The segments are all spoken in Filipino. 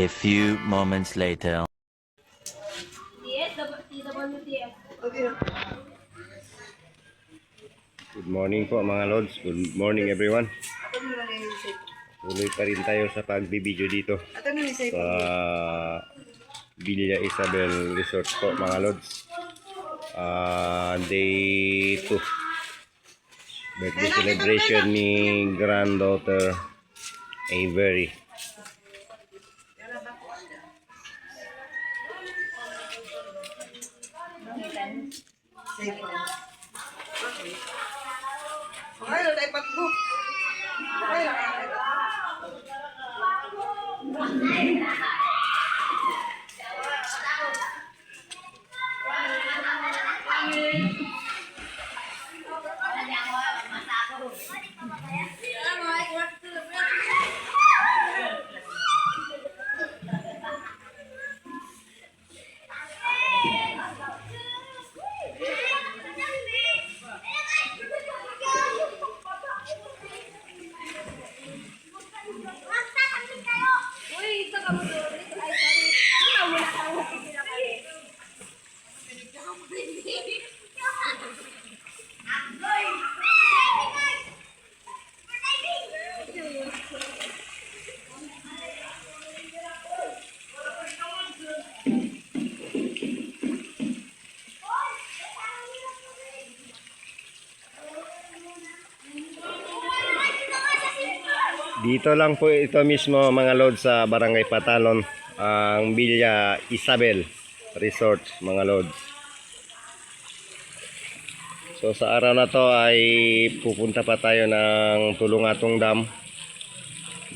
A few moments later. Good morning po mga Lods. Good morning everyone. Tuloy pa rin tayo sa pagbibideo dito sa Villa Isabel Resort po mga Lods. Day 2. Birthday celebration ni granddaughter Avery. Dito lang po ito mismo mga Lods sa Barangay Patalon, ang Villa Isabel Resort mga Lods. So sa araw na to ay pupunta pa tayo ng Tulungatong Dam,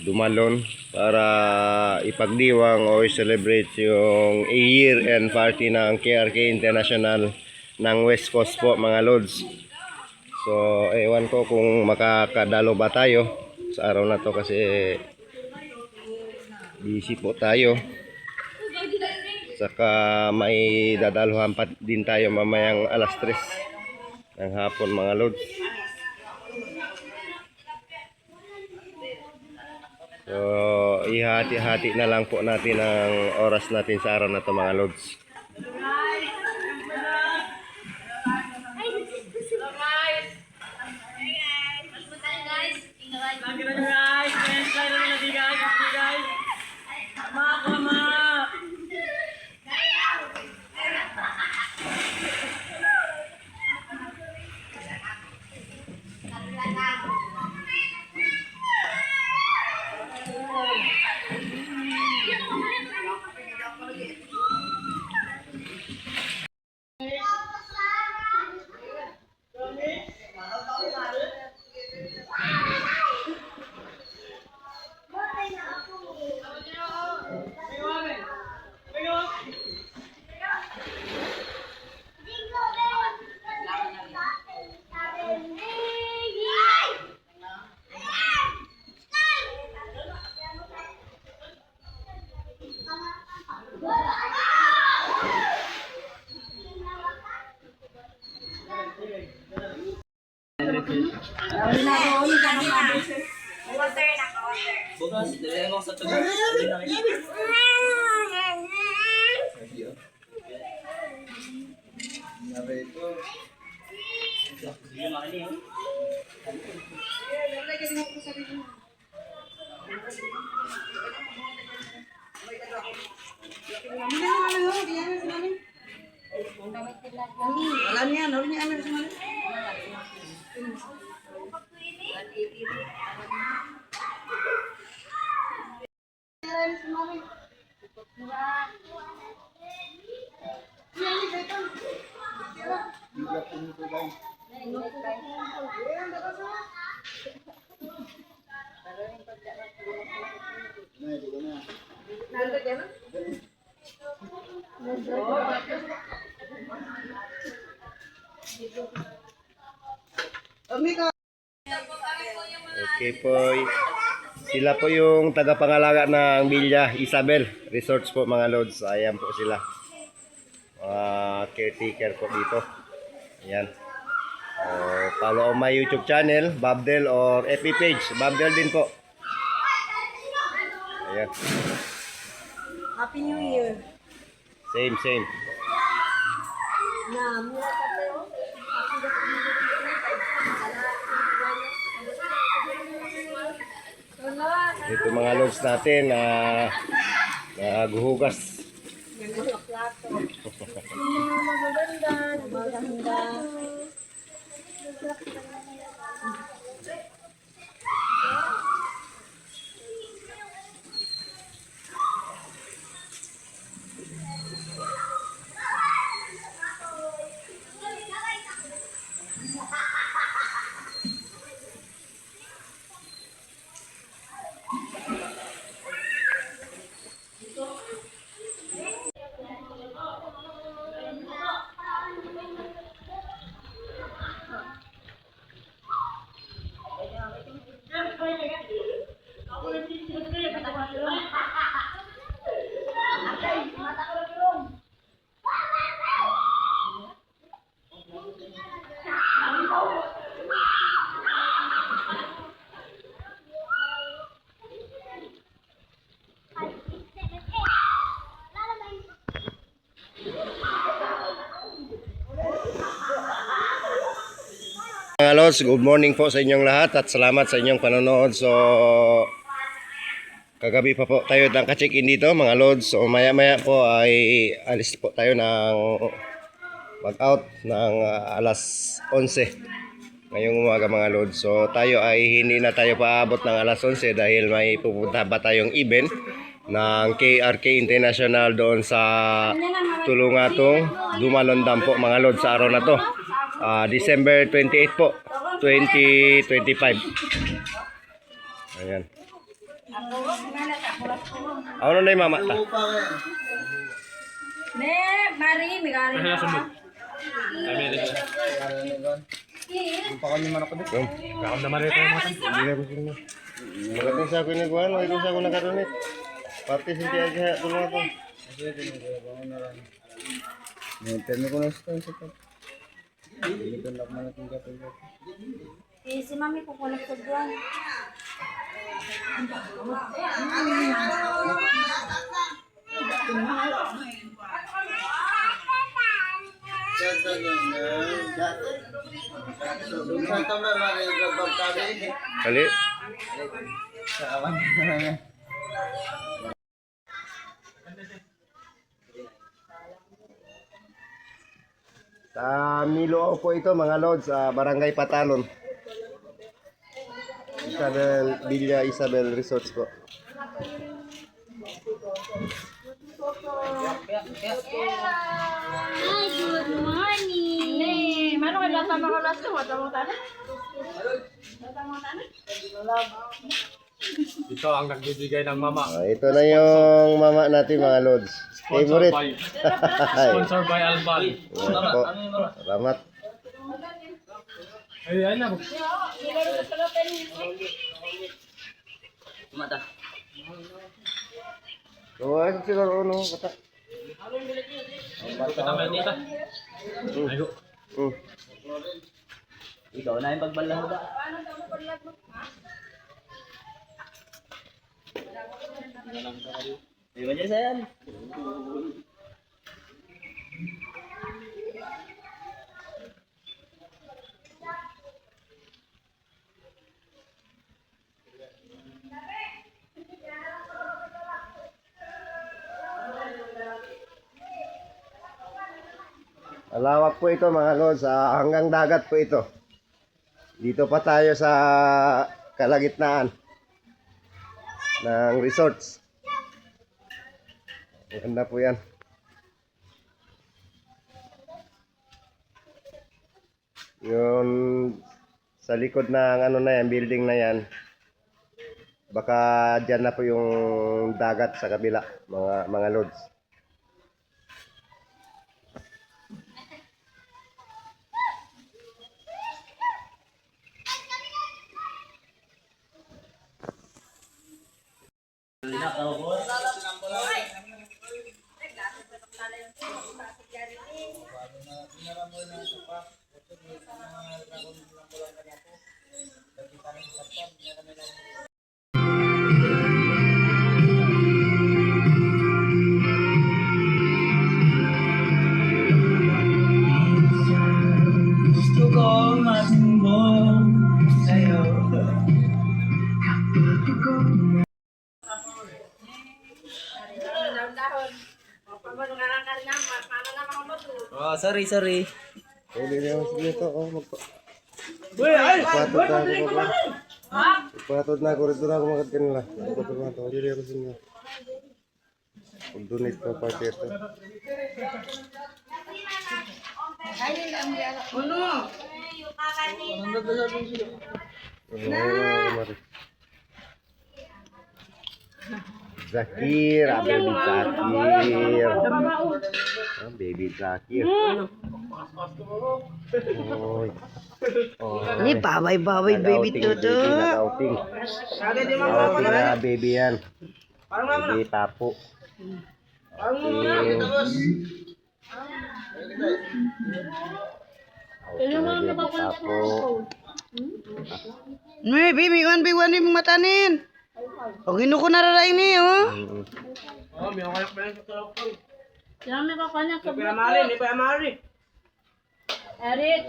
Dumalon, para ipagdiwang o celebrate yung year-end party ng KRK International ng West Coast po mga Lods. So ewan ko kung makakadalo ba tayo sa araw na to kasi busy po tayo, saka may dadaluhan pa din tayo mamayang alas 3 ng hapon mga Lods. So ihati-hati na lang po natin ang oras natin sa araw na to mga Lods. Bukas, dili mo sa tugas. Okay po. Sila po yung tagapangalaga ng Villa Isabel Resorts po mga lods. Ayan po sila. Caretaker po dito. Ayan. Follow my YouTube channel, Babdel or FB page. Babdel din po. Ayan. Happy New Year. Same. Na, mura ka tayo. Ito mga lods natin na guhugas. Yung mga plato. Yung mga magaganda, magaganda. Mga lods, good morning po sa inyong lahat at salamat sa inyong panonood. So, kagabi pa po tayo naka-check-in dito mga lods. So, maya-maya po ay alis po tayo ng mag-out ng alas 11 ngayong umaga mga lods. So, tayo ay hindi na tayo paabot ng alas 11 dahil may pupunta pa tayong event ng KRK International doon sa Tulungatong Dumalon Dam po mga lods sa araw na to. December 28 po, 2025. Ayan. Ano na yung mama ta? Ne, mari, migari na ka. Kakam naman rin tayo mga magating sa ako yung nagwan, magating sa ako nakaroonit. Pati sinti aja tulungan to. Terno ko na sa ito. Si mami kukulit ko doon. Kali. Sa Milo po ito mga lods, sa Barangay Patalon. Villa Isabel Resorts po. Hi, good morning. Ne, mano ka lasa mga lasa, wala mo tanah. Ito ang nagbibigay ng mama. Ito na yung mama natin mga lods. Favorite. Sponsor by Alban. Po. Salamat. Ay, ay na. Mata. Tuwa ko siguro no kata. Patama dito. Ayo. Ikaw na yung pagbalahod. Di ba niya sayan? Malawak po ito mga lods, hanggang dagat po ito. Dito pa tayo sa kalagitnaan ng resorts. Maganda po yan. Yun sa likod ng ano na yan, building na yan. Baka dyan na po yung dagat sa kabila, mga lods. Gusto ko masumbong sa'yo. Dahon-dahon. Pag mo nung karang na, paano na mga moto? Oh, sorry. Pwede na ako sige ito. Uy, ay! Patod na ako ba? Patod na ako rito na ako makad kanila. Patod na ito. Dili ako sinyo. Pag-donate na party ito. Zakir, baby Zakir. Baby Zakir. Oy. Ini baway-baway baby todo. Nag-outing. Nag-outing na baby yan. Baby tapo. Outing. Outing baby tapo. Nih, baby, one mong matanin. O gino ko nararain ni, oh. Oh, may kayak pa yan sa telefon. Yan may kakanak sa Hindi pa amari, hindi pa amari. Erit.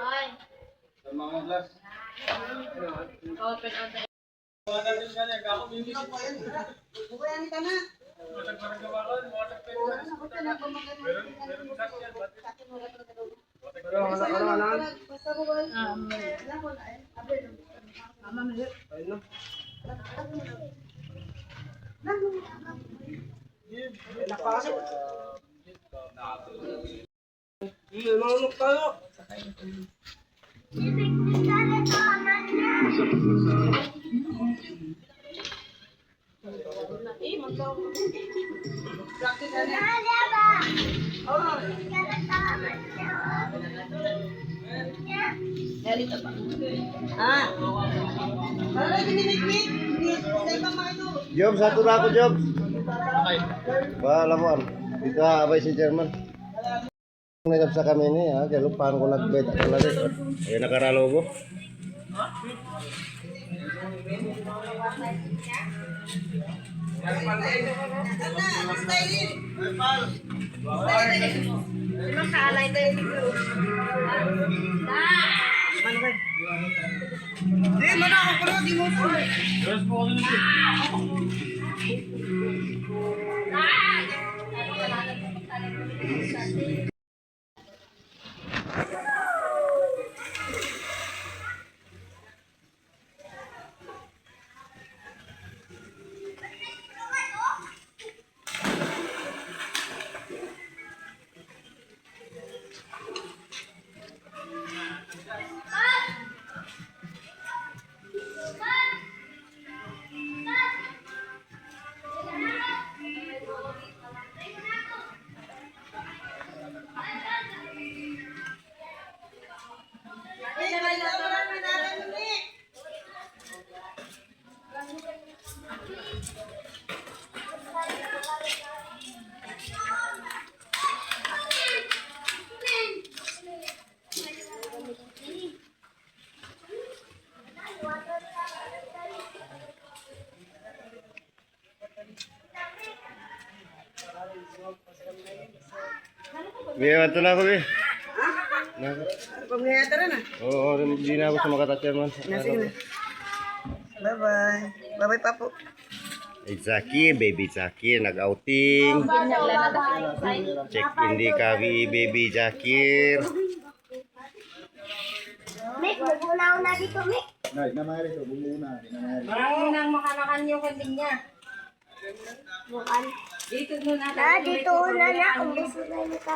Ay. Open. Manunok tayo. Job, satu na ako, Job. Lamuan. Dito abay si Chairman. Nagap sa kami ni, ha? Kaya lupaan ko nagbed ako lagi. Ayun, nakaralo ko. Limang kaalay tayo dito. May ito na ako, eh. Pagngayatara na. Oo, hindi na ako sa makata, Chairman. Sige na. Bye-bye. Bye-bye, papo. Ay, Zakir, baby Zakir, nag-outing. Check in di kami, baby Zakir. Mek, bumunaw na dito, Mek. Marunang makanakan yung kanding niya. Bukan. Dito muna. Dito na na.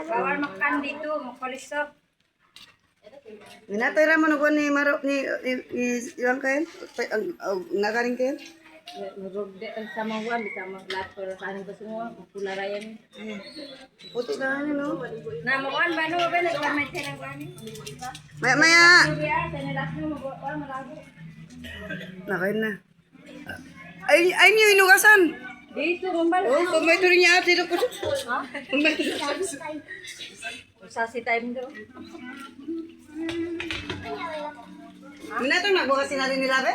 Bawal makan dito. Magpalisok. Minatay mo na ni Maro ni yung kain. Nagaling kain. Nurugde ang samawan. Bisa maglat para kanin ko semua. Pularayan. Puti na no. Namakuan ba? No, ba? Nagpamay siya ng kanin. Maya. Sabi ah, sinilas nyo. Malago. Nakain na. Ay niyo inugasan. Dito, mambal. Oh, kung may tuloy niya ate, ko. Ha? Kung may tuloy. Sasi time do. Minato nagbukas natin nila be?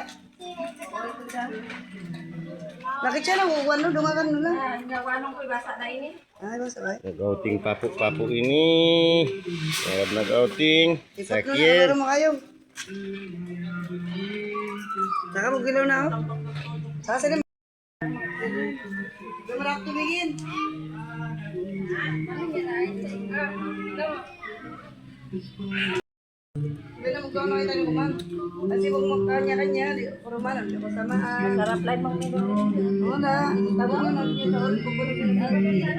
Bakit siya nang uwan no? Dungagan no lang. Nawanong ko basa na ini. Ay, basta ba? Nag-outing papu-papu ini. Nag-outing. Ipat no Sakir. na, mo kayo. Saka mo gilaw na ako. Saka sila. Dumarak tumingin. Hindi na magkano kayo tayo kuman. Kasi kung magkanya-kanya, puro man, hindi ko samaan. Sarap lang mong nilo. Oo na, tama mo na, hindi sa ulit ko puro pinag-aaral.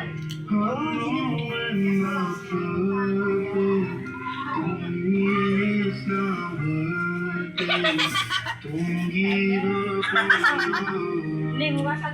Limuwasan